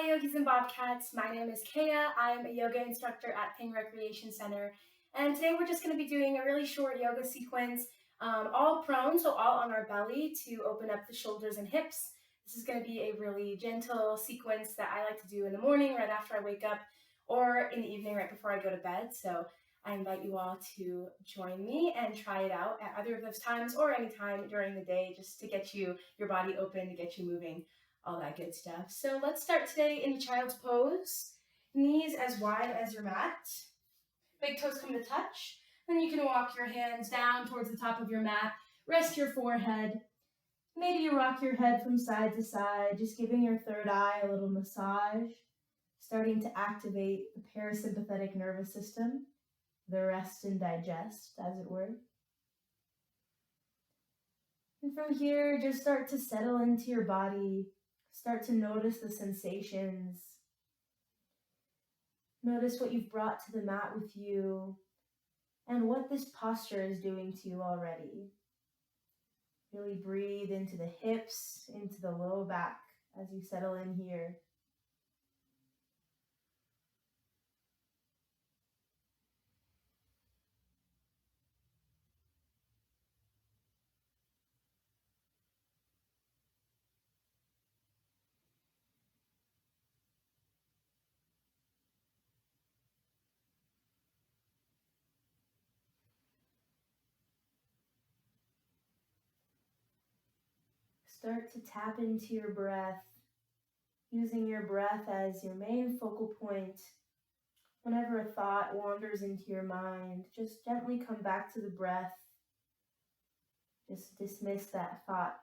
Hi yogis and bobcats, my name is Kaya. I am a yoga instructor at Ping Recreation Center, and today we're just going to be doing a really short yoga sequence, all prone, so all on our belly to open up the shoulders and hips. This is going to be a really gentle sequence that I like to do in the morning right after I wake up, or in the evening right before I go to bed. So I invite you all to join me and try it out at either of those times or any time during the day, just to get your body open, to get you moving, all that good stuff. So let's start today in child's pose. Knees as wide as your mat. Big toes come to touch. Then you can walk your hands down towards the top of your mat. Rest your forehead. Maybe you rock your head from side to side, just giving your third eye a little massage, starting to activate the parasympathetic nervous system, the rest and digest, as it were. And from here, just start to settle into your body. Start to notice the sensations. Notice what you've brought to the mat with you and what this posture is doing to you already. Really breathe into the hips, into the low back as you settle in here. Start to tap into your breath, using your breath as your main focal point. Whenever a thought wanders into your mind, just gently come back to the breath. Just dismiss that thought.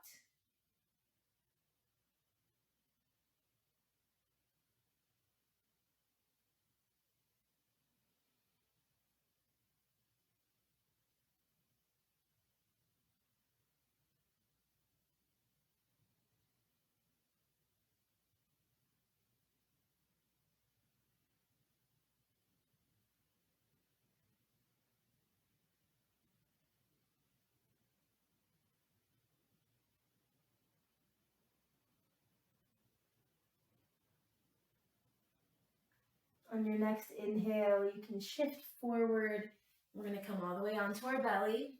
On your next inhale, you can shift forward. We're going to come all the way onto our belly.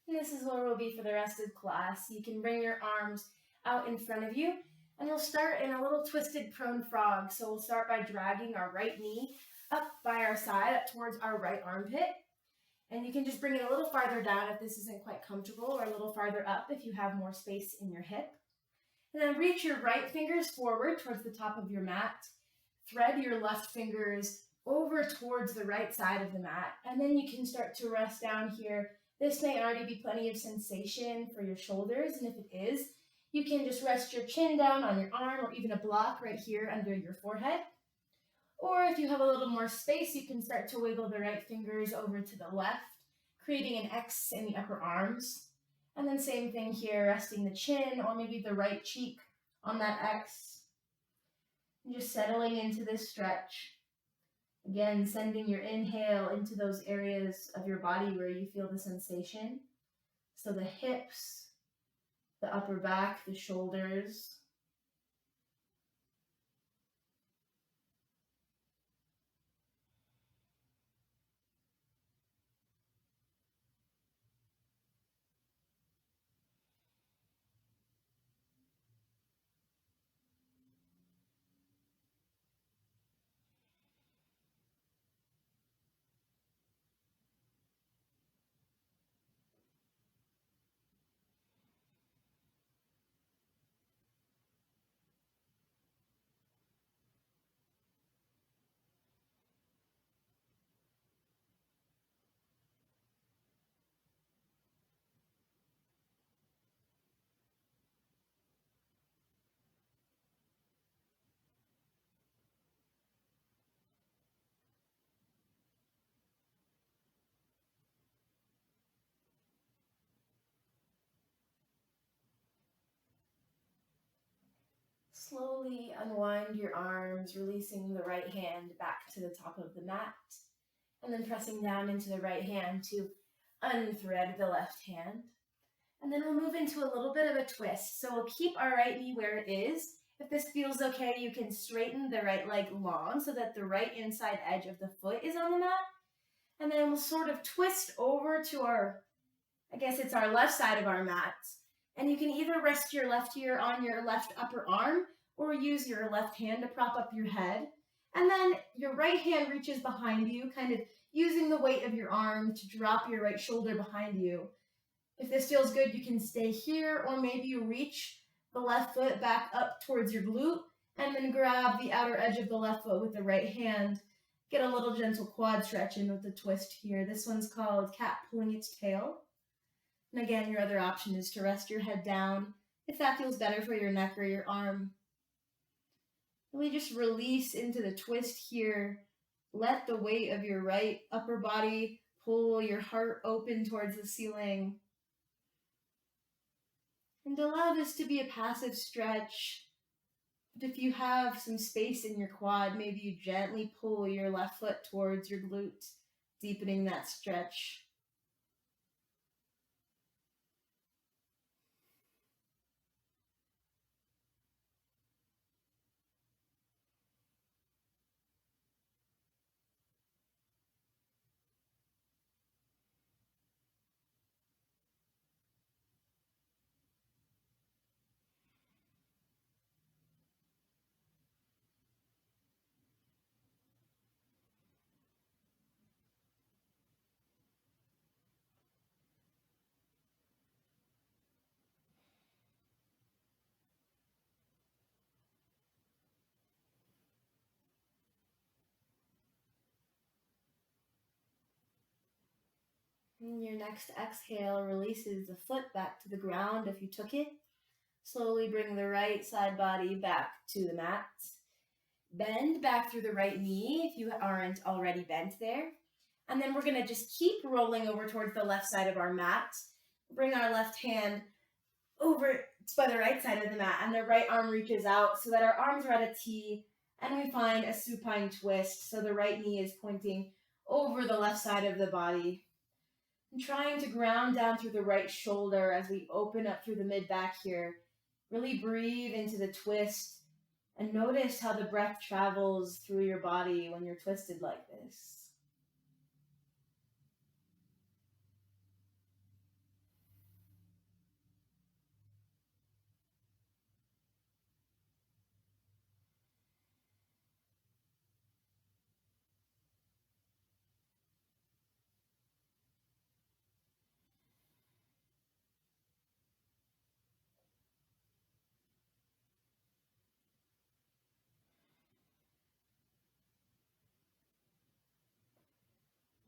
And this is where we'll be for the rest of class. You can bring your arms out in front of you, and we'll start in a little twisted prone frog. So we'll start by dragging our right knee up by our side, up towards our right armpit. And you can just bring it a little farther down if this isn't quite comfortable, or a little farther up if you have more space in your hip. And then reach your right fingers forward towards the top of your mat. Thread your left fingers over towards the right side of the mat. And then you can start to rest down here. This may already be plenty of sensation for your shoulders. And if it is, you can just rest your chin down on your arm, or even a block right here under your forehead. Or if you have a little more space, you can start to wiggle the right fingers over to the left, creating an X in the upper arms. And then same thing here, resting the chin or maybe the right cheek on that X. And just settling into this stretch. Again, sending your inhale into those areas of your body where you feel the sensation. So the hips, the upper back, the shoulders. Slowly unwind your arms, releasing the right hand back to the top of the mat, and then pressing down into the right hand to unthread the left hand. And then we'll move into a little bit of a twist. So we'll keep our right knee where it is, If this feels okay, you can straighten the right leg long so that the right inside edge of the foot is on the mat. And then we'll sort of twist over to our, I guess it's our left side of our mat. And you can either rest your left ear on your left upper arm or use your left hand to prop up your head. And then your right hand reaches behind you, kind of using the weight of your arm to drop your right shoulder behind you. If this feels good, you can stay here, or maybe you reach the left foot back up towards your glute and then grab the outer edge of the left foot with the right hand. Get a little gentle quad stretch in with the twist here. This one's called cat pulling its tail. And again, your other option is to rest your head down if that feels better for your neck or your arm. Really just release into the twist here. Let the weight of your right upper body pull your heart open towards the ceiling. And allow this to be a passive stretch. But if you have some space in your quad, maybe you gently pull your left foot towards your glute, deepening that stretch. And your next exhale releases the foot back to the ground if you took it. Slowly bring the right side body back to the mat. Bend back through the right knee if you aren't already bent there. And then we're going to just keep rolling over towards the left side of our mat. Bring our left hand over by the right side of the mat, and the right arm reaches out so that our arms are at a T, and we find a supine twist. So the right knee is pointing over the left side of the body. And trying to ground down through the right shoulder as we open up through the mid-back here. Really breathe into the twist and notice how the breath travels through your body when you're twisted like this.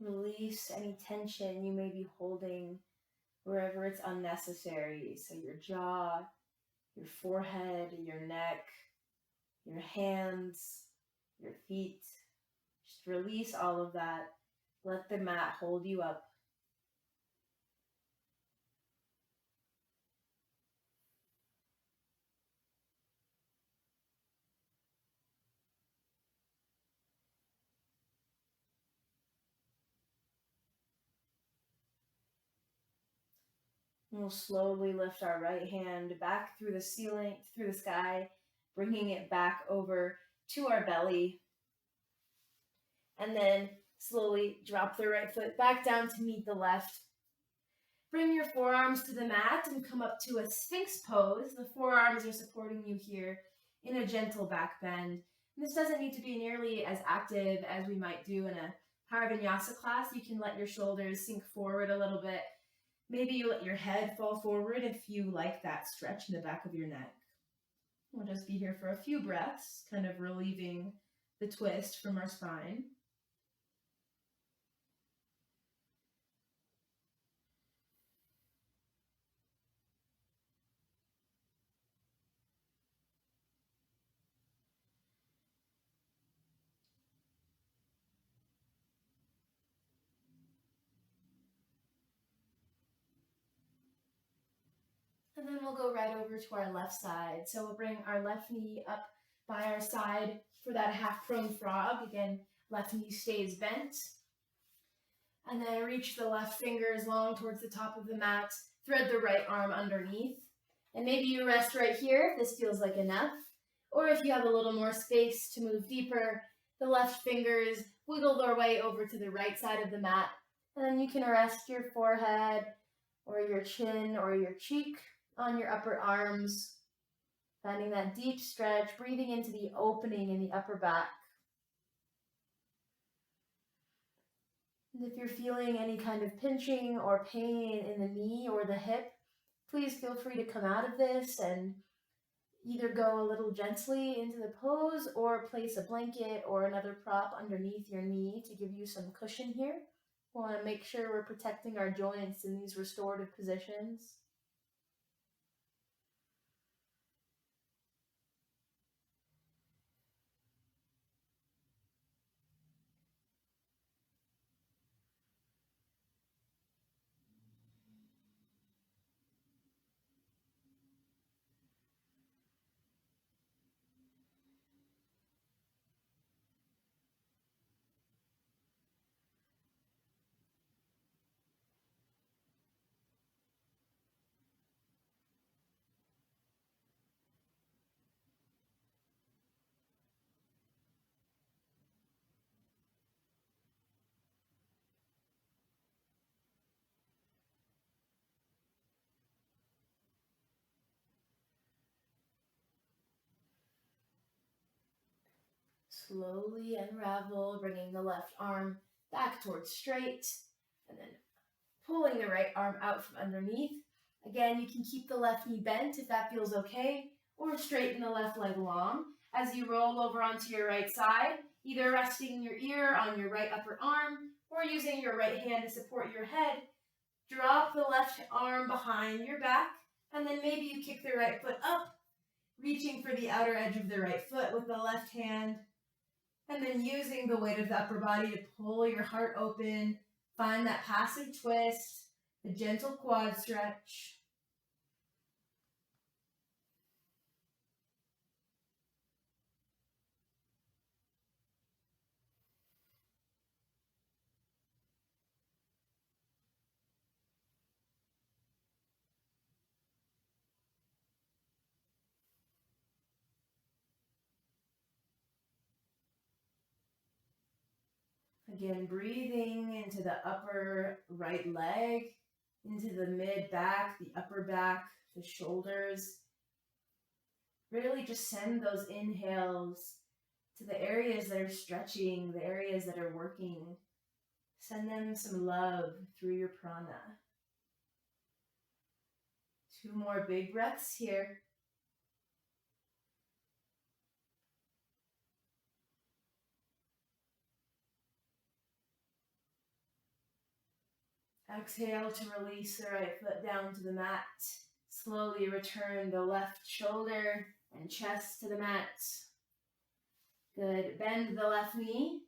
Release any tension you may be holding wherever it's unnecessary. So your jaw, your forehead, your neck, your hands, your feet. Just release all of that. Let the mat hold you up. And we'll slowly lift our right hand back through the ceiling, through the sky, bringing it back over to our belly. And then slowly drop the right foot back down to meet the left. Bring your forearms to the mat and come up to a Sphinx pose. The forearms are supporting you here in a gentle back bend. And this doesn't need to be nearly as active as we might do in a Power Vinyasa class. You can let your shoulders sink forward a little bit. Maybe you let your head fall forward if you like that stretch in the back of your neck. We'll just be here for a few breaths, kind of relieving the twist from our spine. And then we'll go right over to our left side. So we'll bring our left knee up by our side for that half prone frog. Again, left knee stays bent. And then reach the left fingers long towards the top of the mat. Thread the right arm underneath. And maybe you rest right here if this feels like enough. Or if you have a little more space to move deeper, the left fingers wiggle their way over to the right side of the mat. And then you can rest your forehead or your chin or your cheek on your upper arms, finding that deep stretch, breathing into the opening in the upper back. And if you're feeling any kind of pinching or pain in the knee or the hip, please feel free to come out of this and either go a little gently into the pose or place a blanket or another prop underneath your knee to give you some cushion here. We want to make sure we're protecting our joints in these restorative positions. Slowly unravel, bringing the left arm back towards straight, and then pulling the right arm out from underneath. Again, you can keep the left knee bent if that feels okay, or straighten the left leg long as you roll over onto your right side, either resting your ear on your right upper arm or using your right hand to support your head. Drop the left arm behind your back, and then maybe you kick the right foot up, reaching for the outer edge of the right foot with the left hand, and then using the weight of the upper body to pull your heart open. Find that passive twist, the gentle quad stretch. Again, breathing into the upper right leg, into the mid back, the upper back, the shoulders. Really just send those inhales to the areas that are stretching, the areas that are working. Send them some love through your prana. 2 more big breaths here. Exhale to release the right foot down to the mat. Slowly return the left shoulder and chest to the mat. Good. Bend the left knee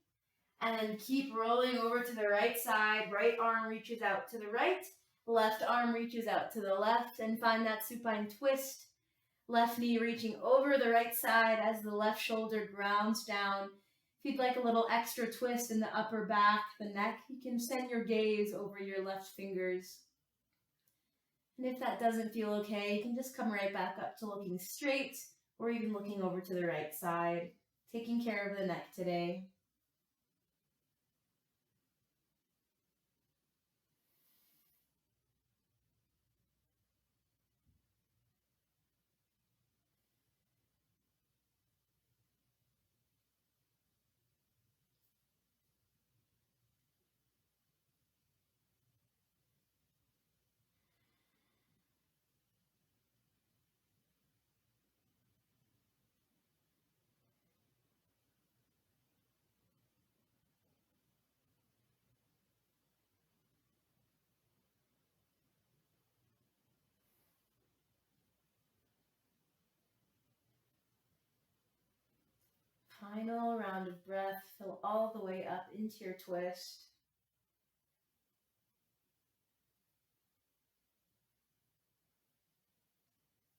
and then keep rolling over to the right side. Right arm reaches out to the right. Left arm reaches out to the left, and find that supine twist. Left knee reaching over the right side as the left shoulder grounds down. If you'd like a little extra twist in the upper back, the neck, you can send your gaze over your left fingers. And if that doesn't feel okay, you can just come right back up to looking straight or even looking over to the right side, taking care of the neck today. Final round of breath, fill all the way up into your twist.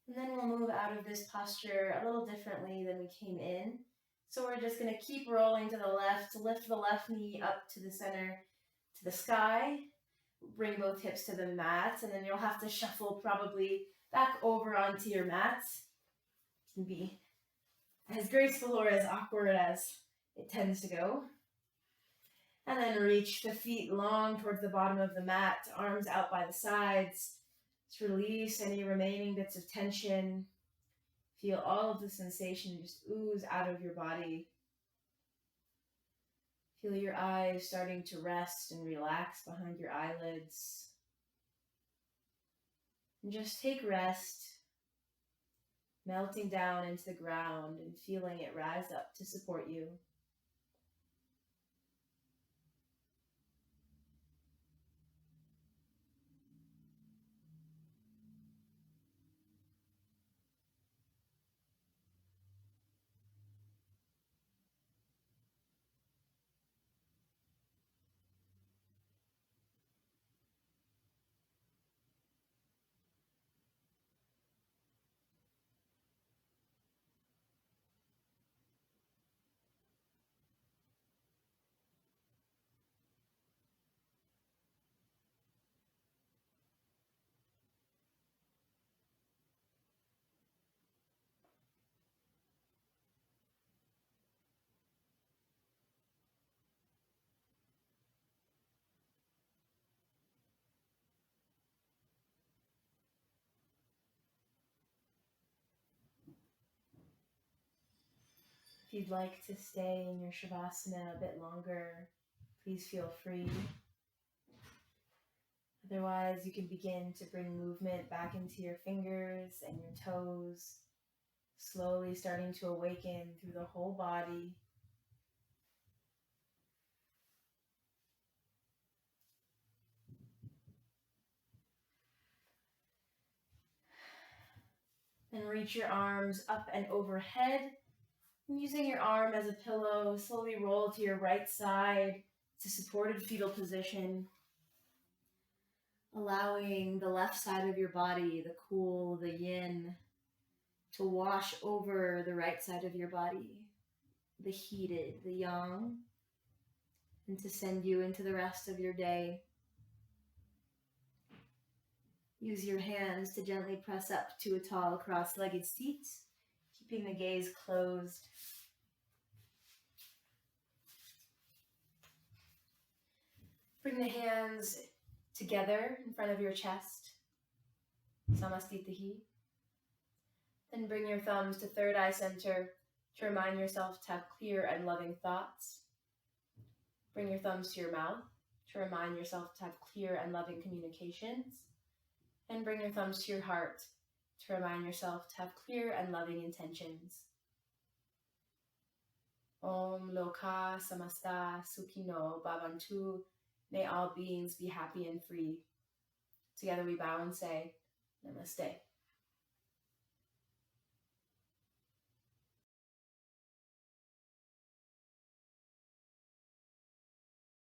And then we'll move out of this posture a little differently than we came in. So we're just going to keep rolling to the left, lift the left knee up to the center, to the sky, bring both hips to the mat, and then you'll have to shuffle probably back over onto your mats. It can be as graceful or as awkward as it tends to go. And then reach the feet long towards the bottom of the mat, arms out by the sides. Just release any remaining bits of tension. Feel all of the sensation just ooze out of your body. Feel your eyes starting to rest and relax behind your eyelids. And just take rest, melting down into the ground and feeling it rise up to support you. If you'd like to stay in your Shavasana a bit longer, please feel free. Otherwise, you can begin to bring movement back into your fingers and your toes, slowly starting to awaken through the whole body. And reach your arms up and overhead. And using your arm as a pillow, slowly roll to your right side to supported fetal position. Allowing the left side of your body, the cool, the yin, to wash over the right side of your body, the heated, the yang, and to send you into the rest of your day. Use your hands to gently press up to a tall cross-legged seat, keeping the gaze closed. Bring the hands together in front of your chest, Samastitihi. Then bring your thumbs to third eye center to remind yourself to have clear and loving thoughts. Bring your thumbs to your mouth to remind yourself to have clear and loving communications. And bring your thumbs to your heart to remind yourself to have clear and loving intentions. Om Loka Samasta Sukhino Bhavantu. May all beings be happy and free. Together we bow and say, Namaste.